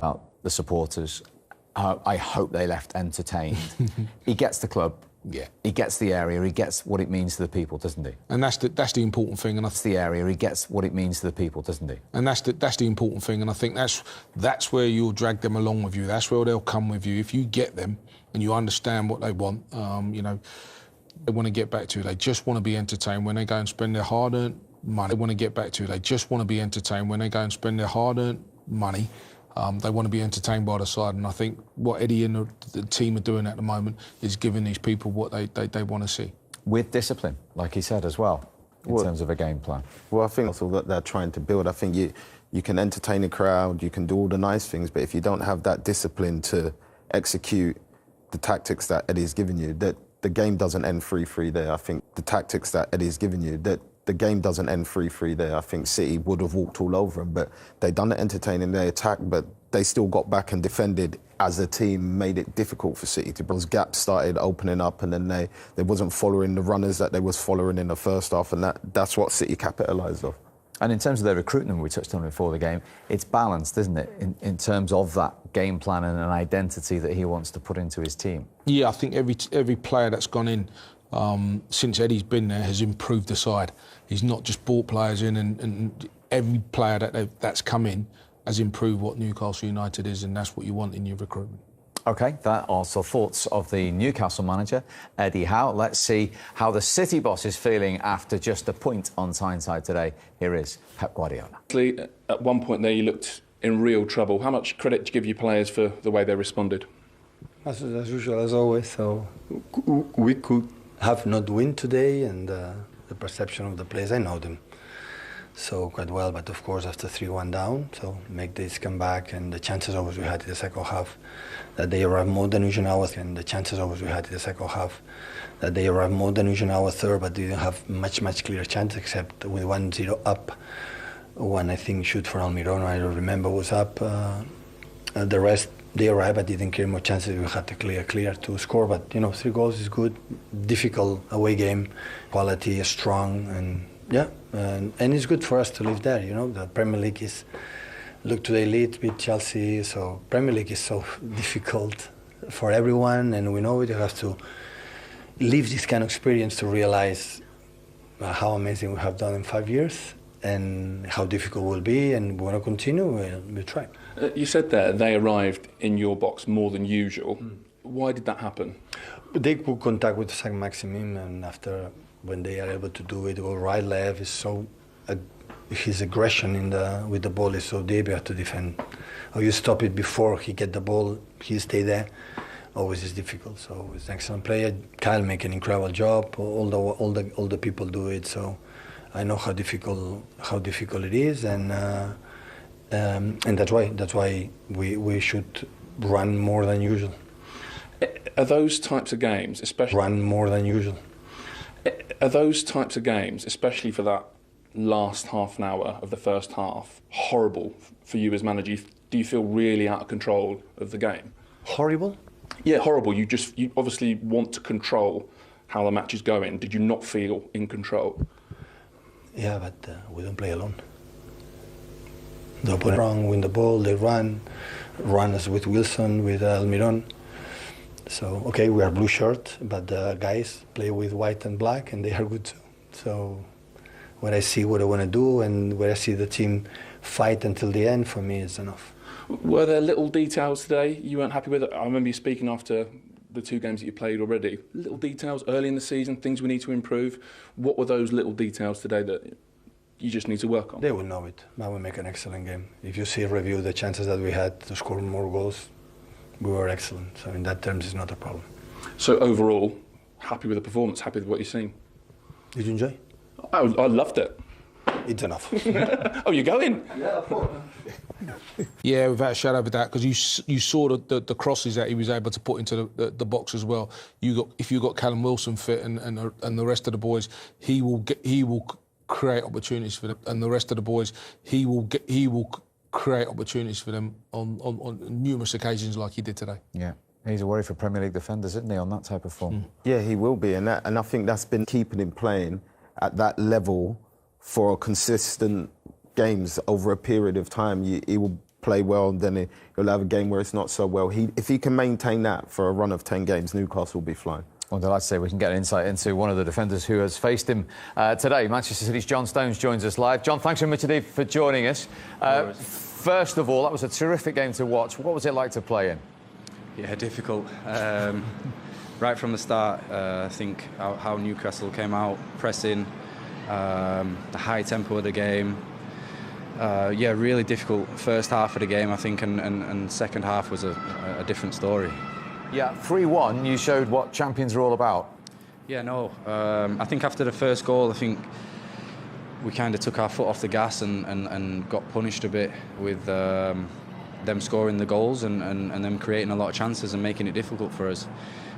about the supporters. I hope they left entertained. He gets the club. Yeah. He gets the area. He gets what it means to the people, doesn't he? And that's the important thing. And that's the area. He gets what it means to the people, doesn't he? And that's the important thing. And I think that's where you'll drag them along with you. That's where they'll come with you. If you get them and you understand what they want, you know, they want to get back to. They just want to be entertained when they go and spend their hard-earned money. They want to get back to. They just want to be entertained when they go and spend their hard-earned money. They want to be entertained by the side, and I think what Eddie and the team are doing at the moment is giving these people what they want to see. With discipline, like he said as well, in terms of a game plan. Well, I think that's all that they're trying to build. I think you can entertain a crowd, you can do all the nice things, but if you don't have that discipline to execute the tactics that Eddie's given you, that the game doesn't end 3-3 there. I think the tactics that Eddie's given you, that the game doesn't end 3-3 there. I think City would have walked all over them, but they done the entertaining, they attacked, but they still got back and defended as a team, made it difficult for City to. Those gaps started opening up, and then they wasn't following the runners that they was following in the first half, and that's what City capitalised off. And in terms of their recruitment, we touched on before the game, it's balanced, isn't it, in terms of that game plan and an identity that he wants to put into his team? Yeah, I think every player that's gone in since Eddie's been there has improved the side. He's not just brought players in, and every player that's come in has improved what Newcastle United is, and that's what you want in your recruitment. OK, that are some thoughts of the Newcastle manager, Eddie Howe. Let's see how the City boss is feeling after just a point on Tyneside today. Here is Pep Guardiola. At one point there, you looked in real trouble. How much credit do you give your players for the way they responded? As usual, as always. So we could have not win today, and the perception of the players, I know them so quite well, but of course after 3-1 down, so make this comeback, and the chances always we had in the second half that they arrived more than usual hours, and the chances always we had in the second half that they arrived more than usual hour third, but didn't have much clearer chance except with 1-0 up. One, I think, shoot for Almiron, I don't remember, was up. The rest, they arrived, but didn't create more chances. We had to clear to score, but, you know, 3 goals is good. Difficult away game, quality is strong, and yeah, and it's good for us to live there, you know. The Premier League is, look today, Leeds beat Chelsea, so Premier League is so difficult for everyone, and we know it. You have to live this kind of experience to realize how amazing we have done in 5 years and how difficult it will be, and we want to continue, we'll try. You said there they arrived in your box more than usual. Why did that happen? They could contact with Saint Maximin, and after, when they are able to do it, go right, left, is so his aggression with the ball is so deep, you have to defend. Or you stop it before he get the ball, he stay there. Always is difficult. So he's an excellent player. Kyle make an incredible job. All the people do it. So I know how difficult it is, and that's why we should run more than usual. Are those types of games, especially run more than usual? Are those types of games, especially for that last half an hour of the first half, horrible for you as manager? Do you feel really out of control of the game? Horrible? Yeah, horrible. You obviously want to control how the match is going. Did you not feel in control? Yeah, but we don't play alone. They put wrong, win the ball, they run as with Wilson, with Almiron. So, okay, we are blue shirt, but the guys play with white and black, and they are good too. So when I see what I want to do and when I see the team fight until the end, for me, it's enough. Were there little details today you weren't happy with? I remember you speaking after the 2 games that you played already. Little details early in the season, things we need to improve. What were those little details today that you just need to work on? They will know it. Now we make an excellent game. If you see review the chances that we had to score more goals, we were excellent. So in that terms, it's not a problem. So overall, happy with the performance, happy with what you've seen? Did you enjoy? I loved it. It's enough. Oh, you're going? Yeah, of course. Yeah, without a shadow of a doubt, because you saw the crosses that he was able to put into the box as well. If you got Callum Wilson fit and the rest of the boys, he will create opportunities for them. And the rest of the boys, he will create opportunities for them on numerous occasions like he did today. Yeah. He's a worry for Premier League defenders, isn't he, on that type of form? Yeah, he will be, and I think that's been keeping him playing at that level for consistent games over a period of time. He will play well, then he'll have a game where it's not so well. If he can maintain that for a run of 10 games, Newcastle will be flying. Well, delighted to say we can get an insight into one of the defenders who has faced him today. Manchester City's John Stones joins us live. John, thanks very much indeed for joining us. First of all, that was a terrific game to watch. What was it like to play in? Yeah, difficult. Right from the start, I think how Newcastle came out, pressing, the high tempo of the game. Yeah, really difficult first half of the game, I think, and second half was a different story. Yeah, 3-1, you showed what champions are all about. Yeah, no. I think after the first goal, I think we kind of took our foot off the gas and got punished a bit with them scoring the goals and them creating a lot of chances and making it difficult for us.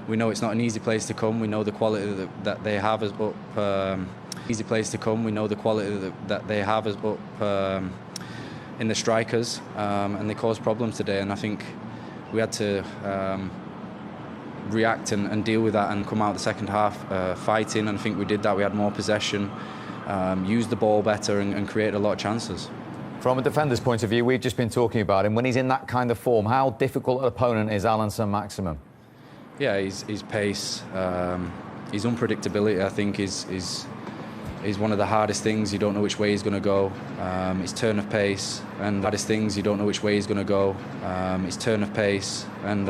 We know it's not an easy place to come. We know the quality that they have is up. Easy place to come. We know the quality that they have is up in the strikers, and they caused problems today. And I think we had to react and deal with that and come out the second half fighting. And I think we did that. We had more possession, used the ball better, and created a lot of chances. From a defender's point of view, we've just been talking about him. When he's in that kind of form, how difficult an opponent is Alan Saint-Maximin? Yeah, his pace, his unpredictability, I think, is one of the hardest things. You don't know which way he's going to go. His turn of pace, and the hardest things, you don't know which way he's going to go. His turn of pace, and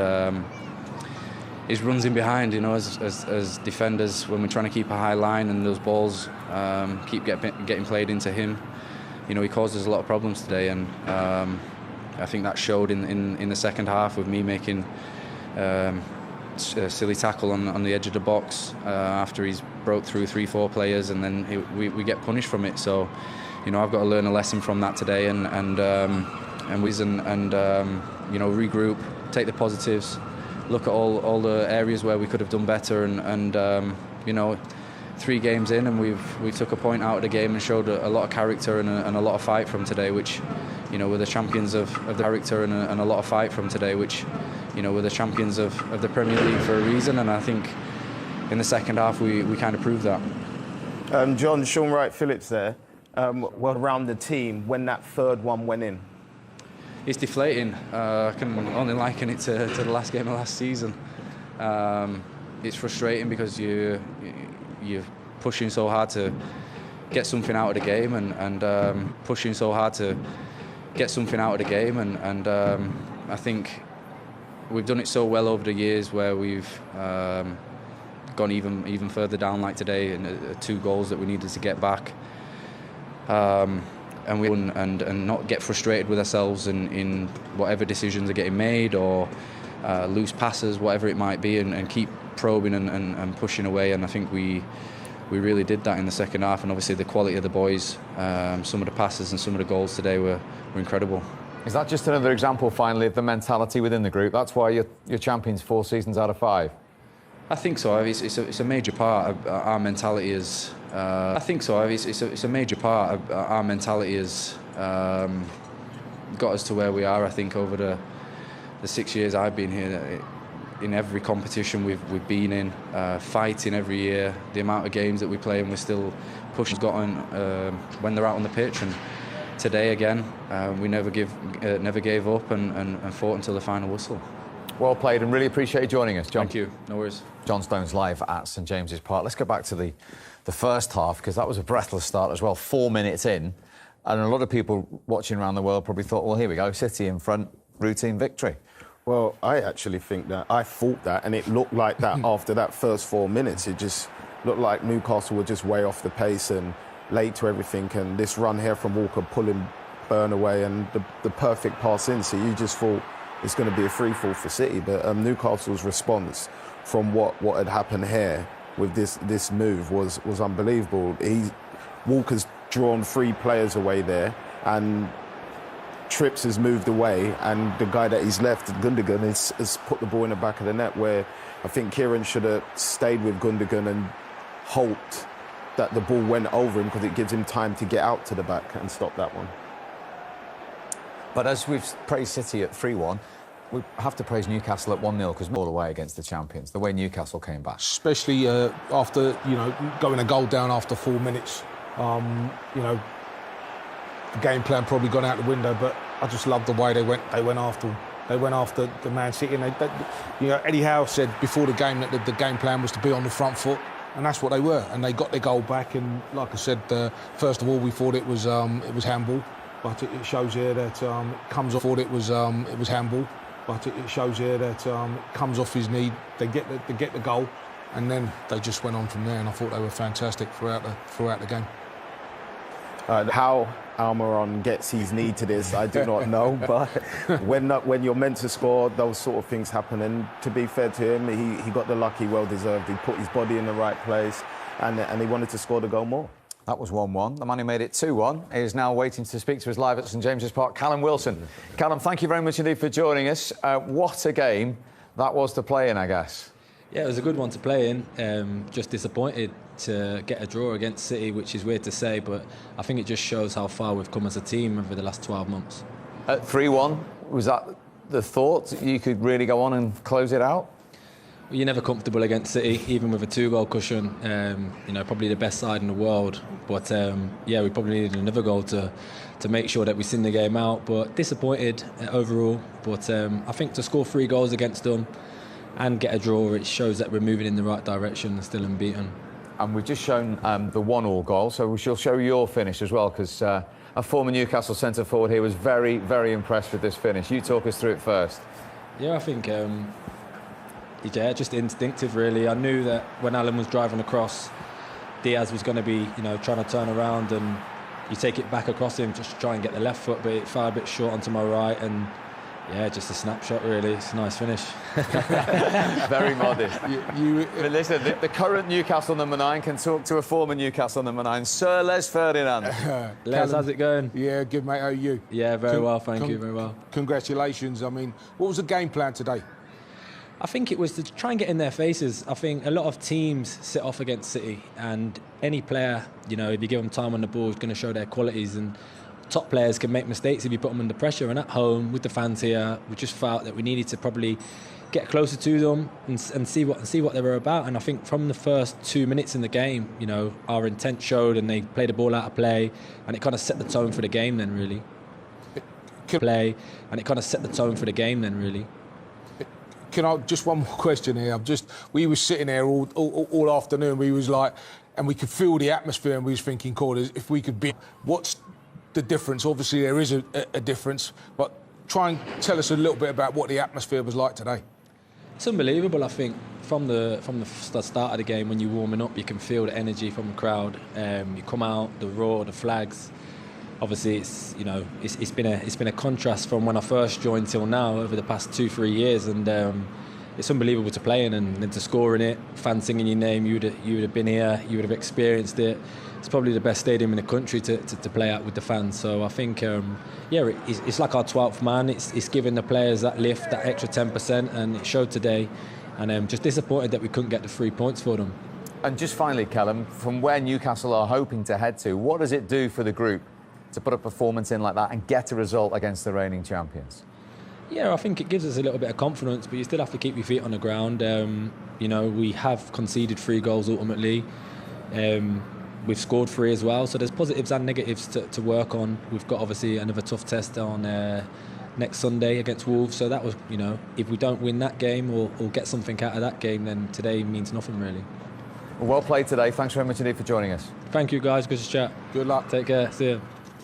his runs in behind. You know, as defenders, when we're trying to keep a high line and those balls keep getting played into him, you know, he causes a lot of problems today, and I think that showed in the second half with me making a silly tackle on the edge of the box after he's broke through 3-4 players, and then we get punished from it. So, you know, I've got to learn a lesson from that today, and you know, regroup, take the positives, look at all the areas where we could have done better, and you know, 3 games in, and we took a point out of the game and showed a lot of character and a lot of fight from today, which, you know, we're the champions of the character and a lot of fight from today, which, you know, we're the champions of the Premier League for a reason, and I think in the second half we kind of proved that. John, Sean Wright-Phillips there, well around the team when that third one went in. It's deflating. I can only liken it to the last game of last season. It's frustrating because you're pushing so hard to get something out of the game, and pushing so hard to get something out of the game, and I think we've done it so well over the years where we've gone even further down, like today, and 2 goals that we needed to get back, and we and not get frustrated with ourselves in whatever decisions are getting made, or loose passes, whatever it might be, and keep probing and pushing away. And I think we really did that in the second half, and obviously the quality of the boys, some of the passes and some of the goals today were incredible. Is that just another example, finally, of the mentality within the group? That's why you're champions 4 seasons out of 5? I think so. It's a major part of our mentality is... I think so. It's a major part of our mentality has got us to where we are, I think, over the 6 years I've been here. In every competition we've been in, fighting every year, the amount of games that we play and we're still pushing gotten when they're out on the pitch. And today again, we never gave up and fought until the final whistle. Well played, and really appreciate you joining us, John. Thank you. No worries. John Stones live at St James's Park. Let's go back to the first half, because that was a breathless start as well. 4 minutes in, and a lot of people watching around the world probably thought, well, here we go, City in front, routine victory. Well, I actually think that, I thought that, and it looked like that after that first 4 minutes. It just looked like Newcastle were just way off the pace and late to everything, and this run here from Walker pulling Burn away and the perfect pass in. So you just thought it's going to be a free-fall for City. But Newcastle's response from what had happened here with this move was unbelievable. Walker's drawn 3 players away there, and Trips has moved away, and the guy that he's left, Gundogan, has put the ball in the back of the net, where I think Kieran should have stayed with Gundogan and hoped that the ball went over him, because it gives him time to get out to the back and stop that one. But as we've praised City at 3-1, we have to praise Newcastle at 1-0, because all away against the champions, the way Newcastle came back. Especially after, you know, going a goal down after 4 minutes. You know, the game plan probably gone out the window, but I just love the way they went after the Man City. And Eddie Howe said before the game that the game plan was to be on the front foot, and that's what they were. And they got their goal back. And like I said, first of all, we thought it was handball, but it shows here that it comes off. Thought it was handball, but it shows here that it comes off his knee. They get the goal, and then they just went on from there. And I thought they were fantastic throughout the game. How Almiron gets his knee to this, I do not know. But when you're meant to score, those sort of things happen. And to be fair to him, he got the luck he well deserved. He put his body in the right place, and he wanted to score the goal more. That was 1-1. The man who made it 2-1 is now waiting to speak to us live at St James's Park, Callum Wilson. Callum, thank you very much indeed for joining us. What a game that was to play in, I guess. Yeah, it was a good one to play in. Just disappointed to get a draw against City, which is weird to say, but I think it just shows how far we've come as a team over the last 12 months. At 3-1, was that the thought you could really go on and close it out? Well, you're never comfortable against City, even with a 2-goal cushion. Probably the best side in the world. But we probably needed another goal to make sure that we send the game out. But disappointed overall. But I think to score 3 goals against them and get a draw, it shows that we're moving in the right direction and still unbeaten. And we've just shown the 1-1 goal, so we shall show your finish as well, because a former Newcastle centre-forward here was very, very impressed with this finish. You talk us through it first. Yeah, I think just instinctive, really. I knew that when Alan was driving across, Diaz was going to be, trying to turn around, and you take it back across him just to try and get the left foot, but it fell a bit short onto my right, and yeah, just a snapshot, really. It's a nice finish. Very modest. But listen, the current Newcastle number 9 can talk to a former Newcastle number 9, Sir Les Ferdinand. Les, how's it going? Yeah, good, mate. How are you? Yeah, very well, thank you, very well. Congratulations. I mean, what was the game plan today? I think it was to try and get in their faces. I think a lot of teams sit off against City, and any player, if you give them time on the ball, is going to show their qualities, and top players can make mistakes if you put them under pressure. And at home with the fans here, we just felt that we needed to probably get closer to them and see what they were about. And I think from the first 2 minutes in the game, our intent showed, and they played the ball out of play, and it kind of set the tone for the game. Then really, Can I just one more question here? We were sitting there all afternoon. We was like, and we could feel the atmosphere, and we was thinking, "Cool, if we could be, what's the difference?" Obviously, there is a difference, but try and tell us a little bit about what the atmosphere was like today. It's unbelievable. I think from the start of the game, when you're warming up, you can feel the energy from the crowd. You come out, the roar, the flags. Obviously, it's been a contrast from when I first joined till now over the past 2-3 years, and it's unbelievable to play in and to score in it. Fans singing your name, you would have been here, you would have experienced it. It's probably the best stadium in the country to play at with the fans. So I think, it's like our 12th man. It's giving the players that lift, that extra 10%, and it showed today. And just disappointed that we couldn't get the 3 points for them. And just finally, Callum, from where Newcastle are hoping to head to, what does it do for the group to put a performance in like that and get a result against the reigning champions? Yeah, I think it gives us a little bit of confidence, but you still have to keep your feet on the ground. We have conceded 3 goals ultimately. We've scored 3 as well, so there's positives and negatives to work on. We've got obviously another tough test on next Sunday against Wolves, so that was, if we don't win that game or get something out of that game, then today means nothing really. Well played today. Thanks very much indeed for joining us. Thank you guys, good to chat. Good luck. Take care, see you.